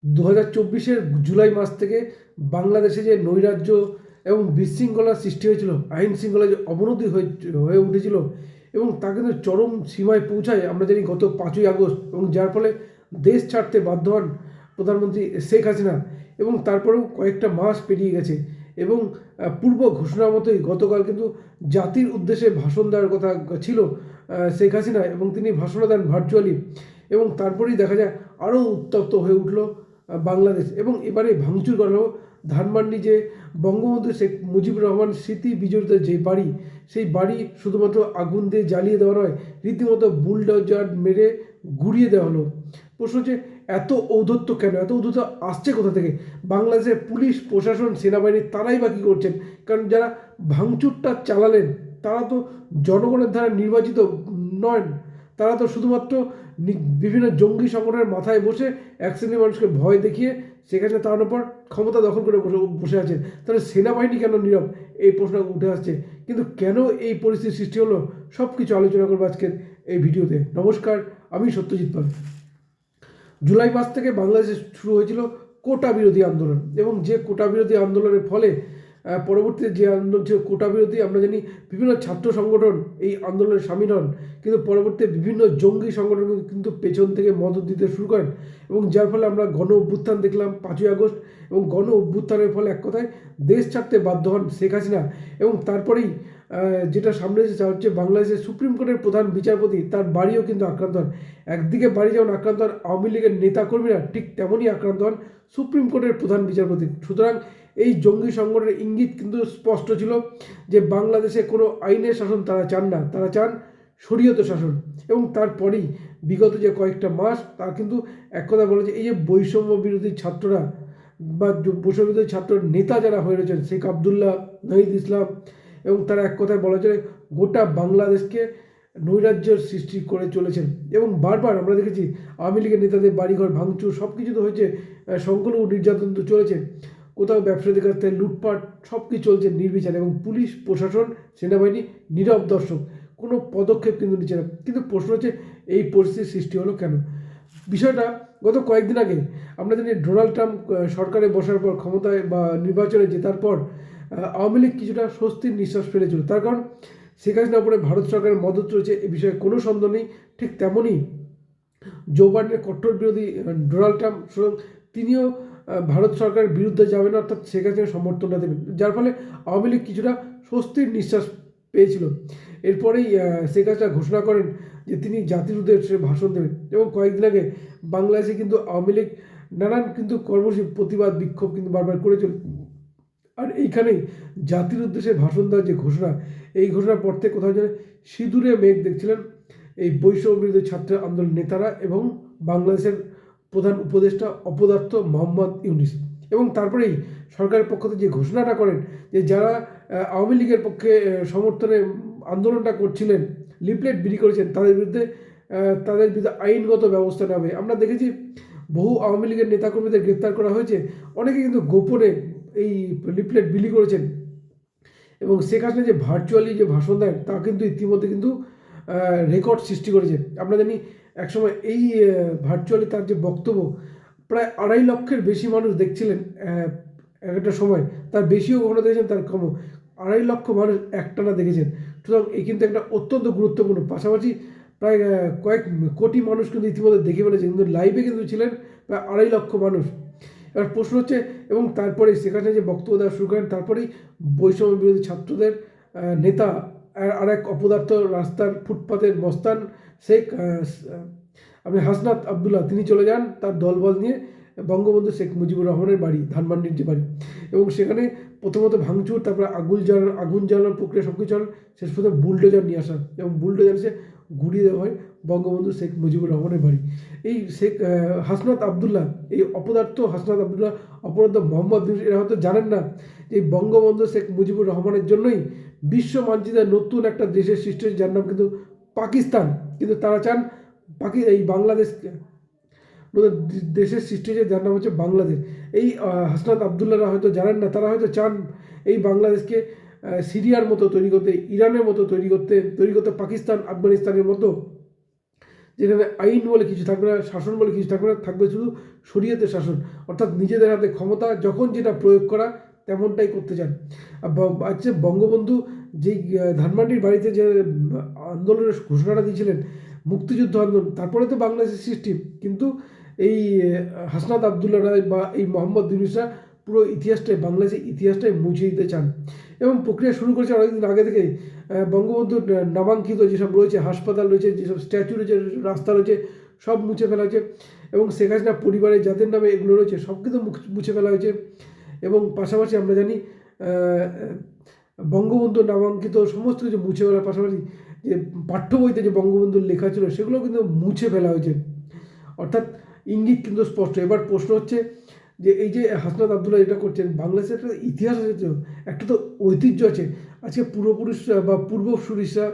2024-এর জুলাই মাস থেকে বাংলাদেশে যে নৈরাজ্য এবং বিশৃঙ্খলার সৃষ্টি হয়েছিল, আইন শৃঙ্খলার যে অবনতি হয়ে উঠেছিল এবং তা কিন্তু চরম সীমায় পৌঁছায় আমরা জানি গত 5ই আগস্ট, এবং যার ফলে দেশ ছাড়তে বাধ্য হন প্রধানমন্ত্রী শেখ হাসিনা। এবং তারপরেও কয়েকটা মাস পেরিয়ে গেছে এবং পূর্ব ঘোষণা মতোই গতকাল কিন্তু জাতির উদ্দেশ্যে ভাষণ দেওয়ার কথা ছিল শেখ হাসিনা, এবং তিনি ভাষণ দেন ভার্চুয়ালি। এবং তারপরেই দেখা যায় আরও উত্তপ্ত হয়ে উঠল বাংলাদেশ। এবং এবারে ভাঙচুর করা হলো ধানমন্ডি যে বঙ্গবন্ধু শেখ মুজিবুর রহমান স্মৃতি বিজড়িত যে বাড়ি, সেই বাড়ি শুধুমাত্র আগুন দিয়ে জ্বালিয়ে দেওয়া নয়, রীতিমতো বুলডোজার মেরে গুড়িয়ে দেওয়া হলো। প্রশ্ন হচ্ছে এত ঔদ্ধত্য কেন, এত ঔদ্ধত্য আসছে কোথা থেকে? বাংলাদেশের পুলিশ প্রশাসন সেনাবাহিনী তারাই বা কী করছেন? কারণ যারা ভাঙচুরটা চালালেন তারা তো জনগণের দ্বারা নির্বাচিত নয়, তারা তো শুধুমাত্র বিভিন্ন জঙ্গি সংগঠনের মাথায় বসে এক শ্রেণীর মানুষকে ভয় দেখিয়ে সেখানে তার উপর ক্ষমতা দখল করে বসে আছেন। তাহলে সেনাবাহিনী কেন নীরব, এই প্রশ্ন উঠে আসছে। কিন্তু কেন এই পরিস্থিতির সৃষ্টি হলো, সব কিছু আলোচনা করবো আজকের এই ভিডিওতে। নমস্কার, আমি সত্যজিৎ পাল। জুলাই মাস থেকে বাংলাদেশে শুরু হয়েছিল কোটা বিরোধী আন্দোলন, এবং যে কোটা বিরোধী আন্দোলনের ফলে পরবর্তীতে যে আন্দোলন ছিল কোটা বিরোধী, আমরা জানি বিভিন্ন ছাত্র সংগঠন এই আন্দোলনে সামিল হন, কিন্তু পরবর্তীতে বিভিন্ন জঙ্গি সংগঠন কিন্তু পেছন থেকে মদত দিতে শুরু করেন, এবং যার ফলে আমরা গণ অভ্যুত্থান দেখলাম 5ই আগস্ট। এবং গণ অভ্যুত্থানের ফলে এক কথায় দেশ ছাড়তে বাধ্য হন শেখ হাসিনা। এবং তারপরেই যেটা সামনে এসেছে হচ্ছে বাংলাদেশের সুপ্রিম কোর্টের প্রধান বিচারপতি, তার বাড়িও কিন্তু আক্রান্ত হন। একদিকে বাড়ি যেমন আক্রান্ত হন আওয়ামী লীগের নেতাকর্মীরা, ঠিক তেমনই আক্রান্ত হন সুপ্রিম কোর্টের প্রধান বিচারপতি। সুতরাং এই জঙ্গি সংগঠনের ইঙ্গিত কিন্তু স্পষ্ট ছিল যে বাংলাদেশে কোনো আইনের শাসন তারা চান না, তারা চান শরীয়ত শাসন। এবং তারপরেই বিগত যে কয়েকটা মাস তা কিন্তু এক কথা বলা যে এই যে বৈষম্য বিরোধী ছাত্ররা বা বৈষম্য বিরোধী ছাত্র নেতা যারা হয়ে রয়েছেন, শেখ আবদুল্লাহ, নাহিদ ইসলাম, এবং তারা এক কথায় বলা যায় গোটা বাংলাদেশকে নৈরাজ্যের সৃষ্টি করে চলেছেন। এবং বারবার আমরা দেখেছি আওয়ামী লীগের নেতাদের বাড়িঘর ভাঙচুর সব কিছু তো হয়েছে, সংখ্যালঘু নির্যাতন তো চলেছে, কোথাও ব্যবসায়ীদের কাছ থেকে লুটপাট, সব কিছু চলছে নির্বিচারে, এবং পুলিশ প্রশাসন সেনাবাহিনী নীরব দর্শক, কোনো পদক্ষেপ কিন্তু নিচ্ছে না। কিন্তু প্রশ্ন হচ্ছে এই পরিস্থিতির সৃষ্টি হলো কেন? বিষয়টা গত কয়েকদিন আগে আমরা জানি ডোনাল্ড ট্রাম্প সরকারে বসার পর, ক্ষমতায় বা নির্বাচনে জেতার পর আওয়ামী লীগ কিছুটা স্বস্তির নিঃশ্বাস ফেলেছিল। তার কারণ শেখ হাসিনার উপরে ভারত সরকারের মদত রয়েছে, এ বিষয়ে কোনো সন্দেহ নেই। ঠিক তেমনই জো বাইডেনের কট্টর বিরোধী ডোনাল্ড ট্রাম্প, সুতরাং তিনিও ভারত সরকারের বিরুদ্ধে যাবেন, অর্থাৎ শেখ হাসিনার সমর্থনটা দেবেন, যার ফলে আওয়ামী লীগ কিছুটা স্বস্তির নিঃশ্বাস পেয়েছিল। এরপরেই শেখ হাসিনা ঘোষণা করেন যে তিনি জাতির উদ্দেশ্যে ভাষণ দেবেন, এবং কয়েকদিন আগে বাংলাদেশে কিন্তু আওয়ামী লীগ নানান কিন্তু কর্মসূচি, প্রতিবাদ, বিক্ষোভ কিন্তু বারবার করেছিল। আর এইখানেই জাতির উদ্দেশ্যে ভাষণ দেওয়ার যে ঘোষণা, এই ঘোষণার পর থেকে কোথাও যেন সিঁদুরে মেঘ দেখছিলেন এই বৈষম্য বিরোধী ছাত্র আন্দোলন নেতারা এবং বাংলাদেশের প্রধান উপদেষ্টা অপদার্থ মোহাম্মদ ইউনূস। এবং তারপরেই সরকারের পক্ষ থেকে যে ঘোষণাটা করেন যে যারা আওয়ামী লীগের পক্ষে সমর্থনে আন্দোলনটা করছিলেন, লিফলেট বিলি করেছেন, তাদের বিরুদ্ধে আইনগত ব্যবস্থা নেওয়া হবে। আমরা দেখেছি বহু আওয়ামী লীগের নেতাকর্মীদের গ্রেপ্তার করা হয়েছে, অনেকে কিন্তু গোপনে এই লিফলেট বিলি করেছেন। এবং শেখ হাসিনা যে ভার্চুয়ালি যে ভাষণ দেন তা কিন্তু ইতিমধ্যে কিন্তু রেকর্ড সৃষ্টি করেছে। আমরা জানি একসময় এই ভার্চুয়ালি তার যে বক্তব্য প্রায় 2.5 লক্ষের বেশি মানুষ দেখছিলেন একটা সময়, তার বেশিও কখনো দেখেছেন, তার কমও 2.5 লক্ষ মানুষ একটানা দেখেছেন। সুতরাং এই কিন্তু একটা অত্যন্ত গুরুত্বপূর্ণ, পাশাপাশি প্রায় কয়েক কোটি মানুষ কিন্তু ইতিমধ্যে দেখে ফেলেছে, কিন্তু লাইভে কিন্তু ছিলেন প্রায় 2.5 লক্ষ মানুষ। এবার প্রশ্ন হচ্ছে, এবং তারপরে শেখ হাসিনা যে বক্তব্য দেওয়া শুরু করেন, তারপরেই বৈষম্য বিরোধী ছাত্রদের নেতা আর এক অপদার্থ রাস্তার ফুটপাতের মস্তান শেখ আপনি হাসনাত আবদুল্লাহ, তিনি চলে যান তার দলবল নিয়ে বঙ্গবন্ধু শেখ মুজিবুর রহমানের বাড়ি, ধানমন্ডির যে বাড়ি, এবং সেখানে প্রথমত ভাঙচুর, তারপরে আগুন জ্বালানোর প্রক্রিয়া সব কিছু শেষ পর্যন্ত বুলডোজার নিয়ে আসা, এবং বুলডোজার এসে গুড়িয়ে দেওয়া হয় বঙ্গবন্ধু শেখ মুজিবুর রহমানের বাড়ি। এই শেখ হাসনাত আবদুল্লাহ, এই অপদার্থ হাসনাত আবদুল্লাহ, অপরাধ মোহাম্মদ ইউনূস, এরা হয়তো জানেন না যে বঙ্গবন্ধু শেখ মুজিবুর রহমানের জন্যই বিশ্ব মানচিত্রে নতুন একটা দেশের সৃষ্টি হয়েছে, যার নাম কিন্তু পাকিস্তান। কিন্তু তারা চান এই বাংলাদেশ দেশের সৃষ্টি হয়েছে, যার নাম হচ্ছে বাংলাদেশ। এই হাসনাত আবদুল্লাহরা হয়তো জানেন না, তারা হয়তো চান এই বাংলাদেশকে সিরিয়ার মতো তৈরি করতে, ইরানের মতো তৈরি করতে, পাকিস্তান আফগানিস্তানের মতো, যেখানে আইন বলে কিছু থাকবে না, শাসন বলে কিছু থাকবে না, থাকবে শুধু শরীয়তের শাসন, অর্থাৎ নিজেদের হাতে ক্ষমতা, যখন যেটা প্রয়োগ করা তেমনটাই করতে চান। আচ্ছা, বঙ্গবন্ধু যেই ধানমান্ডির বাড়িতে যে আন্দোলনের ঘোষণাটা দিয়েছিলেন, মুক্তিযুদ্ধ আন্দোলন, তারপরে তো বাংলাদেশের সৃষ্টি, কিন্তু এই হাসনাত আবদুল্লাহ রায় বা এই মোহাম্মদ ইউনূসরা পুরো ইতিহাসটাই, বাংলাদেশের ইতিহাসটাই মুছে দিতে চান এবং প্রক্রিয়া শুরু করেছে অনেকদিন আগে থেকেই। বঙ্গবন্ধুর নামাঙ্কিত যেসব রয়েছে, হাসপাতাল রয়েছে, যেসব স্ট্যাচু রয়েছে, রাস্তা রয়েছে, সব মুছে ফেলা হয়েছে এবং শেখ হাসিনা পরিবারের যাদের নামে এগুলো রয়েছে সব কিন্তু মুছে ফেলা হয়েছে। এবং পাশাপাশি আমরা জানি বঙ্গবন্ধু নামাঙ্কিত সমস্ত কিছু মুছে ফেলার পাশাপাশি যে পাঠ্য বইতে যে বঙ্গবন্ধুর লেখা ছিল সেগুলো কিন্তু মুছে ফেলা হয়েছে, অর্থাৎ ইঙ্গিত কিন্তু স্পষ্ট। এবার প্রশ্ন হচ্ছে যে এই যে হাসনাত আবদুল্লাহ যেটা করছেন, বাংলাদেশের একটা ইতিহাস আছে, তো একটা তো ঐতিহ্য আছে। আজকে পূর্বপুরুষরা বা পূর্বসূরিসরা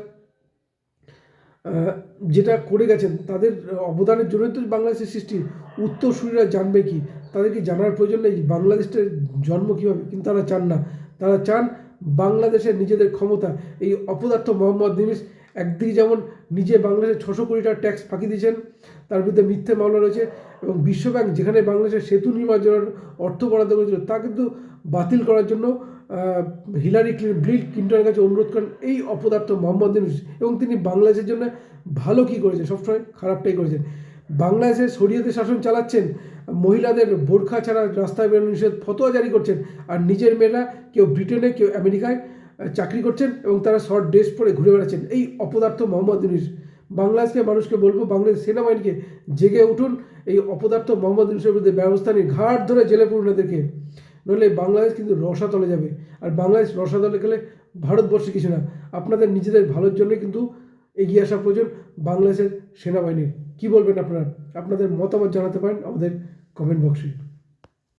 যেটা করে গেছেন, তাদের অবদানের জন্যই তো বাংলাদেশের সৃষ্টি। উত্তরসূরিরা জানবে কি? তাদের কি জানার প্রয়োজন নেই বাংলাদেশটার জন্ম কীভাবে? কিন্তু তারা চান না। তারা চান বাংলাদেশের নিজেদের ক্ষমতা। এই অপদার্থ মোহাম্মদ ইউনূস একদিকে যেমন নিজে বাংলাদেশে 600 কোটি টাকা ট্যাক্স ফাঁকি দিয়েছেন, তার বিরুদ্ধে মিথ্যে মামলা রয়েছে, এবং বিশ্বব্যাংক যেখানে বাংলাদেশের সেতু নির্মাণের অর্থ বরাদ্দ করেছিল তা কিন্তু বাতিল করার জন্য হিলারি ক্লিন্টনের কাছে অনুরোধ করেন এই অপদার্থ মোহাম্মদ ইউনূস। এবং তিনি বাংলাদেশের জন্য ভালো কী করেছেন? সবসময় খারাপটাই করেছেন। বাংলাদেশে শরীয়তের শাসন চালাচ্ছেন, মহিলাদের বোরখা ছাড়া রাস্তায় বেরোনো নিষেধ, ফতোয়া জারি করছেন, আর নিজের মেয়েরা কেউ ব্রিটেনে কেউ আমেরিকায় চাকরি করছেন এবং তারা শর্ট ড্রেস পরে ঘুরে বেড়াচ্ছেন। এই অপদার্থ মোহাম্মদ ইউনূস। বাংলাদেশকে মানুষকে বলবো, বাংলাদেশ সেনাবাহিনীকে জেগে উঠুন, এই অপদার্থ মোহাম্মদ ইউনূসের বিরুদ্ধে ব্যবস্থা নিন, ঘাট ধরে জেলে পুরুন এদেরকে, নইলে বাংলাদেশ কিন্তু রসাতলে যাবে। আর বাংলাদেশ রসাতলে গেলে ভারতবর্ষে কিছু না। আপনাদের নিজেদের ভালোর জন্যই কিন্তু এগিয়ে আসা প্রয়োজন বাংলাদেশের সেনাবাহিনীর। কী বলবেন আপনারা? আপনাদের মতামত জানাতে পারেন আমাদের কমেন্ট বক্সে।